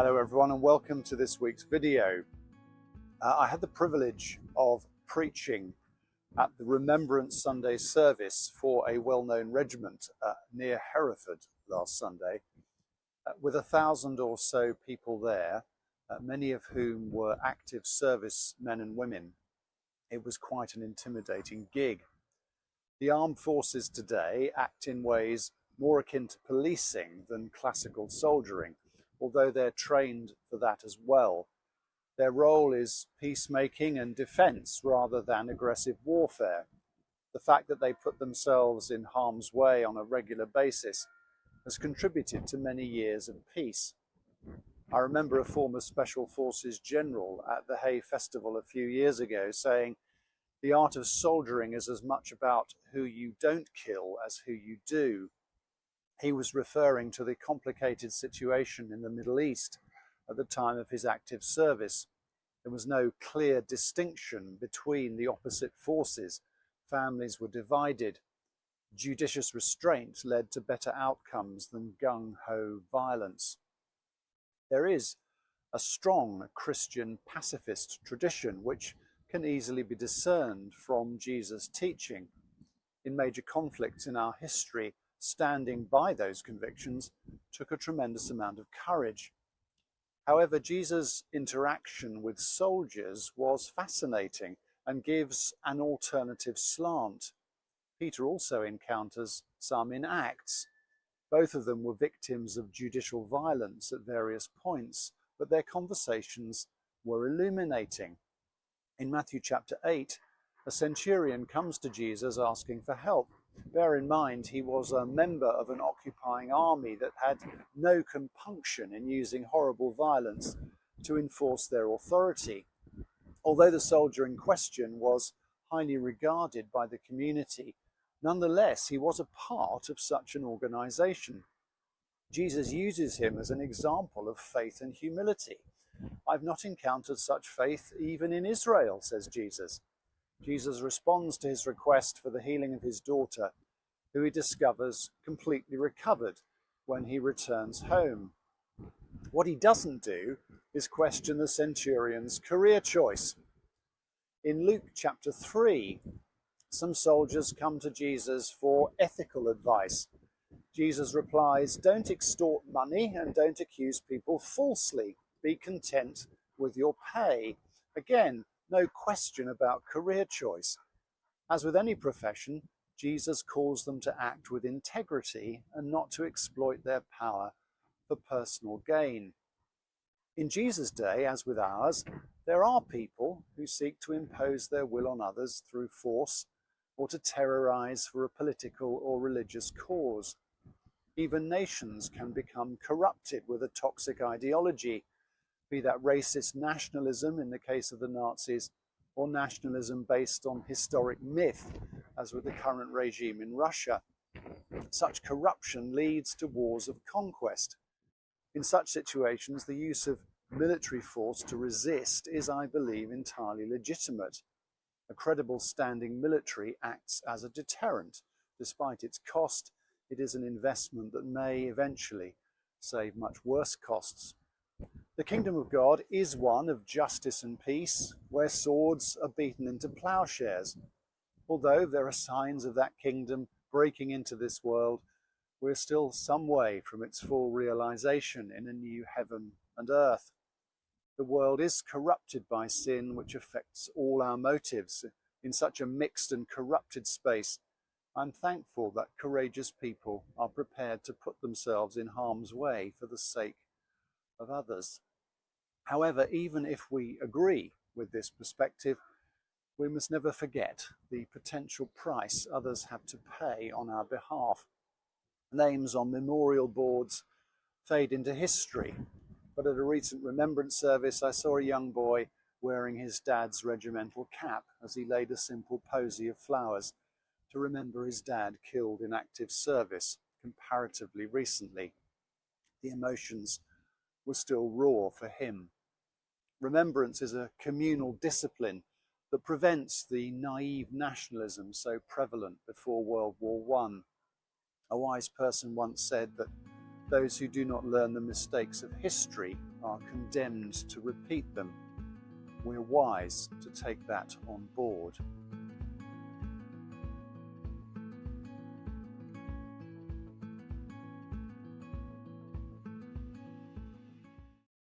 Hello everyone and welcome to this week's video. I had the privilege of preaching at the Remembrance Sunday service for a well-known regiment near Hereford last Sunday, with 1,000 or so people there, many of whom were active service men and women. It was quite an intimidating gig. The armed forces today act in ways more akin to policing than classical soldiering, although they're trained for that as well. Their role is peacemaking and defense rather than aggressive warfare. The fact that they put themselves in harm's way on a regular basis has contributed to many years of peace. I remember a former Special Forces general at the Hay Festival a few years ago saying, "The art of soldiering is as much about who you don't kill as who you do." He was referring to the complicated situation in the Middle East at the time of his active service. There was no clear distinction between the opposite forces. Families were divided. Judicious restraint led to better outcomes than gung-ho violence. There is a strong Christian pacifist tradition which can easily be discerned from Jesus' teaching. In major conflicts in our history, standing by those convictions took a tremendous amount of courage. However, Jesus' interaction with soldiers was fascinating and gives an alternative slant. Peter also encounters some in Acts. Both of them were victims of judicial violence at various points, but their conversations were illuminating. In Matthew chapter 8, a centurion comes to Jesus asking for help. Bear in mind, he was a member of an occupying army that had no compunction in using horrible violence to enforce their authority. Although the soldier in question was highly regarded by the community, nonetheless, he was a part of such an organization. Jesus uses him as an example of faith and humility. "I've not encountered such faith even in Israel," says Jesus. Jesus responds to his request for the healing of his daughter, who he discovers completely recovered when he returns home. What he doesn't do is question the centurion's career choice. In Luke chapter 3, some soldiers come to Jesus for ethical advice. Jesus replies, "Don't extort money and don't accuse people falsely. Be content with your pay." Again, no question about career choice. As with any profession, Jesus calls them to act with integrity and not to exploit their power for personal gain. In Jesus' day, as with ours, there are people who seek to impose their will on others through force or to terrorize for a political or religious cause. Even nations can become corrupted with a toxic ideology, be that racist nationalism in the case of the Nazis, or nationalism based on historic myth, as with the current regime in Russia. Such corruption leads to wars of conquest. In such situations, the use of military force to resist is, I believe, entirely legitimate. A credible standing military acts as a deterrent. Despite its cost, it is an investment that may eventually save much worse costs. The kingdom of God is one of justice and peace, where swords are beaten into plowshares. Although there are signs of that kingdom breaking into this world, we're still some way from its full realization in a new heaven and earth. The world is corrupted by sin, which affects all our motives. In such a mixed and corrupted space, I'm thankful that courageous people are prepared to put themselves in harm's way for the sake of others. However, even if we agree with this perspective, we must never forget the potential price others have to pay on our behalf. Names on memorial boards fade into history, but at a recent remembrance service, I saw a young boy wearing his dad's regimental cap as he laid a simple posy of flowers to remember his dad killed in active service comparatively recently. The emotions were still raw for him. Remembrance is a communal discipline that prevents the naive nationalism so prevalent before World War I. A wise person once said that those who do not learn the mistakes of history are condemned to repeat them, we're wise to take that on board.